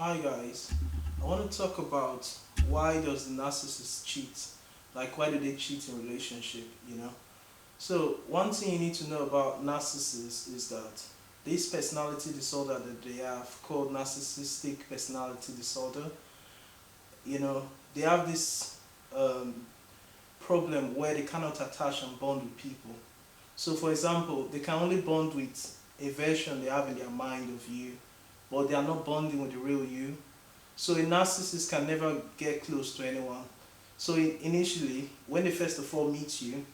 Hi guys, I want to talk about why does the narcissist cheat? Like why do they cheat in relationship, So one thing you need to know about narcissists is that this personality disorder that they have called narcissistic personality disorder, you know, they have this um, problem where they cannot attach and bond with people. So for example, they can only bond with a version they have in their mind of you, but they are not bonding with the real you. So a narcissist can never get close to anyone. So initially, when they first of all meet you,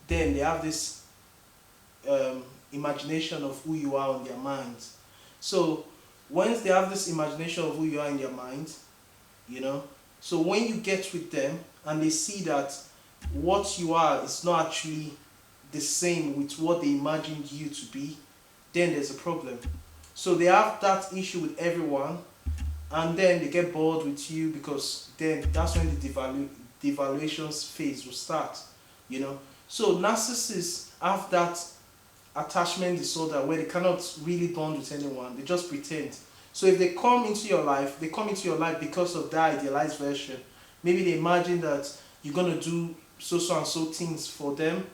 then they have this imagination of who you are on their minds. So once they have this imagination of who you are in their mind, you know, so when you get with them and they see that what you are is not actually the same with what they imagined you to be, then there's a problem. So they have that issue with everyone, and then they get bored with you because then that's when the devaluations phase will start, you know. So narcissists have that attachment disorder where they cannot really bond with anyone, they just pretend. So if they come into your life, they come into your life because of that idealized version. Maybe they imagine that you're going to do so and so things for them,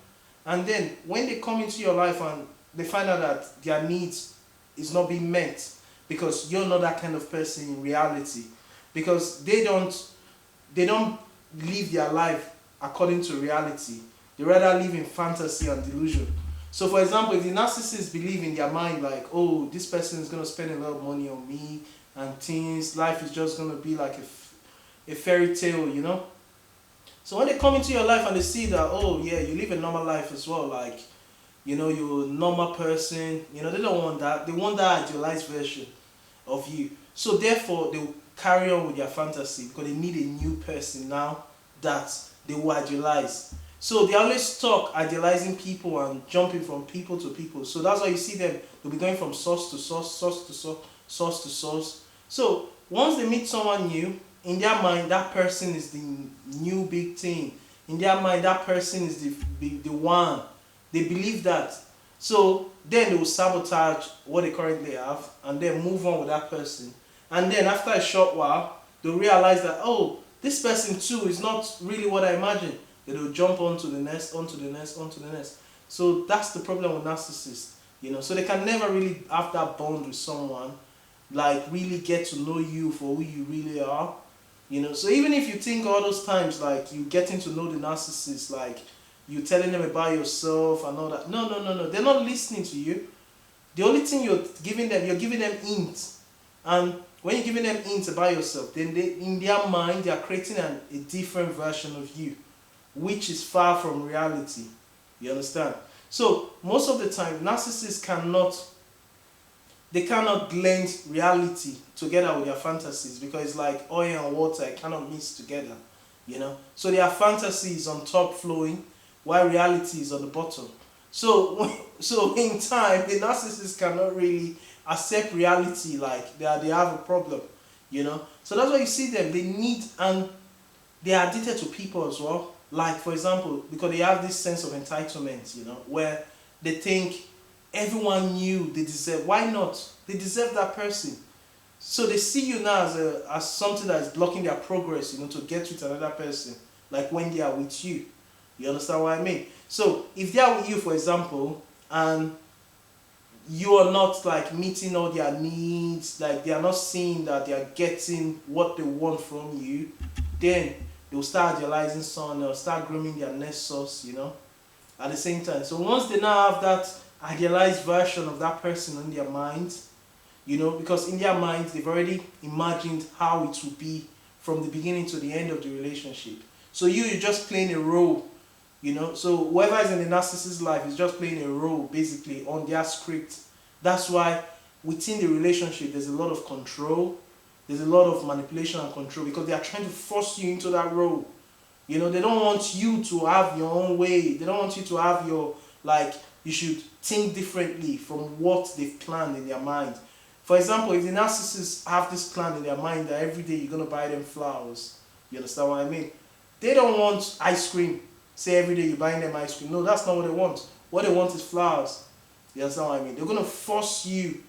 and then when they come into your life and they find out that their needs is not being met because you're not that kind of person in reality, because they don't live their life according to reality. They rather live in fantasy and delusion. So for example, if the narcissists believe in their mind like, oh, this person is going to spend a lot of money on me and things, life is just going to be like a fairy tale, so when they come into your life and they see that, oh yeah, you live a normal life as well, like, you're a normal person, they don't want that. They want that idealized version of you. So therefore, they will carry on with their fantasy because they need a new person now that they will idealize. So they always talk idealizing people and jumping from people to people. So that's why you see them, they'll be going from source to source, source to source, source to source. So once they meet someone new, in their mind, that person is the new big thing. In their mind, that person is the one. They believe that. So then they will sabotage what they currently have and then move on with that person. And then after a short while, they'll realize that, oh, this person too is not really what I imagined. Then they'll jump onto the next, onto the next, onto the next. So that's the problem with narcissists. So they can never really have that bond with someone, like really get to know you for who you really are. So even if you think all those times like you getting to know the narcissist, like you telling them about yourself and all that. No, no, no, no. They're not listening to you. The only thing you're giving them hints. And when you're giving them hints about yourself, then in their mind, they are creating a different version of you, which is far from reality. You understand? So most of the time, narcissists cannot blend reality together with their fantasies because it's like oil and water, it cannot mix together. So their fantasy is on top flowing while reality is on the bottom. So in time, the narcissist cannot really accept reality, like they have a problem. So that's why you see them. They need, and they are addicted to people as well. Like for example, because they have this sense of entitlement, where they think everyone knew they deserve. Why not? They deserve that person. So they see you now as something that is blocking their progress, to get with another person. Like when they are with you. You understand what I mean? So if they are with you, for example, and you are not like meeting all their needs, like they are not seeing that they are getting what they want from you, then they'll start idealizing someone, they'll start grooming their next source, at the same time. So once they now have that idealized version of that person in their mind, because in their minds they've already imagined how it will be from the beginning to the end of the relationship. So you're just playing a role. So whoever is in the narcissist's life is just playing a role basically on their script. That's why within the relationship there's a lot of control, there's a lot of manipulation and control because they are trying to force you into that role. They don't want you to have your own way. They don't want you to have your, like, you should think differently from what they've planned in their mind. For example, if the narcissists have this plan in their mind that every day you're going to buy them flowers, you understand what I mean? They don't want ice cream. Say every day you're buying them ice cream. No, that's not what they want. What they want is flowers. You understand what I mean? They're going to force you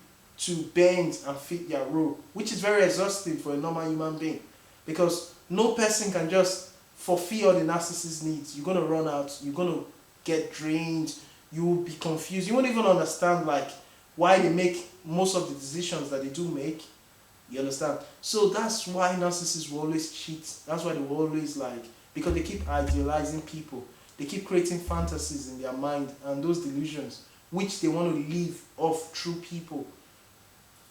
to bend and fit their role, which is very exhausting for a normal human being, because no person can just fulfill all the narcissist needs. You're gonna run out, you're gonna get drained, you will be confused, you won't even understand like why they make most of the decisions that they do make. You understand? So that's why narcissists will always cheat. That's why they will always like, because they keep idealizing people. They keep creating fantasies in their mind and those delusions which they want to live off true people.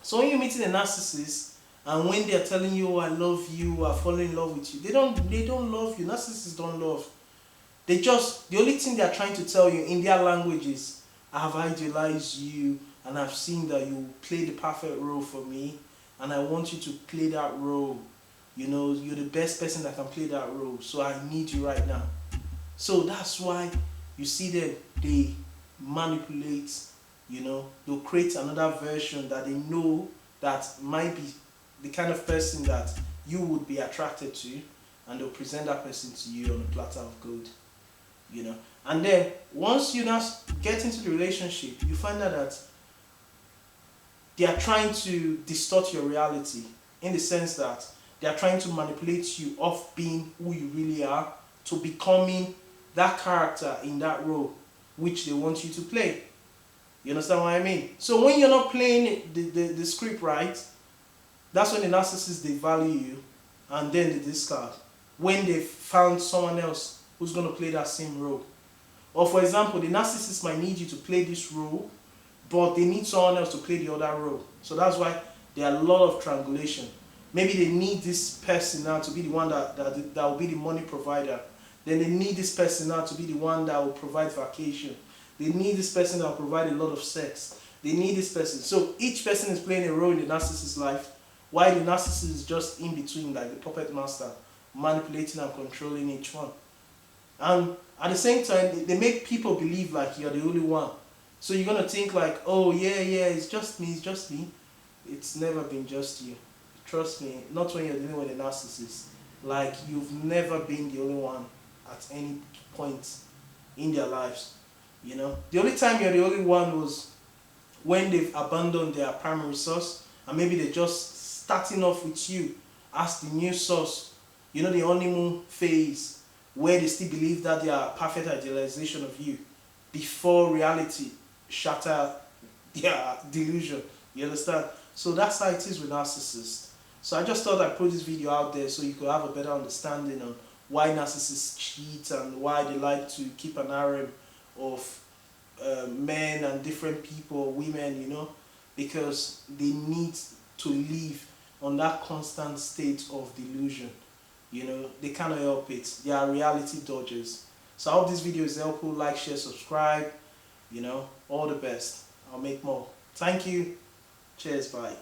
So when you're meeting a narcissist and when they're telling you, oh, I love you, I fall in love with you, they don't love you. Narcissists don't love. They just, the only thing they're trying to tell you in their language is, I have idealized you and I've seen that you play the perfect role for me and I want you to play that role. You know, you're the best person that can play that role, so I need you right now. So that's why you see them, they manipulate, you know, they'll create another version that they know that might be the kind of person that you would be attracted to, and they'll present that person to you on a platter of gold, you know. And then once you now get into the relationship, you find out that they are trying to distort your reality, in the sense that they are trying to manipulate you off being who you really are to becoming that character in that role which they want you to play. You understand what I mean? So when you're not playing the script right, that's when the narcissists, they value you and then they discard when they found someone else who's going to play that same role. Or for example, the narcissist might need you to play this role, but they need someone else to play the other role. So that's why there are a lot of triangulation. Maybe they need this person now to be the one that will be the money provider. Then they need this person now to be the one that will provide vacation. They need this person that will provide a lot of sex. They need this person. So each person is playing a role in the narcissist's life, while the narcissist is just in between, like the puppet master, manipulating and controlling each one. And at the same time, they make people believe like you're the only one. So you're going to think like, oh yeah, it's just me, it's just me. It's never been just you. Trust me, not when you're dealing with a narcissist. Like, you've never been the only one at any point in their lives. You know, the only time you're the only one was when they've abandoned their primary source, and maybe they're just starting off with you as the new source. You know, the honeymoon phase, where they still believe that they are perfect idealization of you before reality shatter their delusion. You understand? So that's how it is with narcissists. So I just thought I'd put this video out there so you could have a better understanding on why narcissists cheat and why they like to keep an harem of men and different people, women, you know, because they need to live on that constant state of delusion. You know, they cannot help it. They are reality dodgers. So I hope this video is helpful. Like, share, subscribe. You know, all the best. I'll make more. Thank you. Cheers. Bye.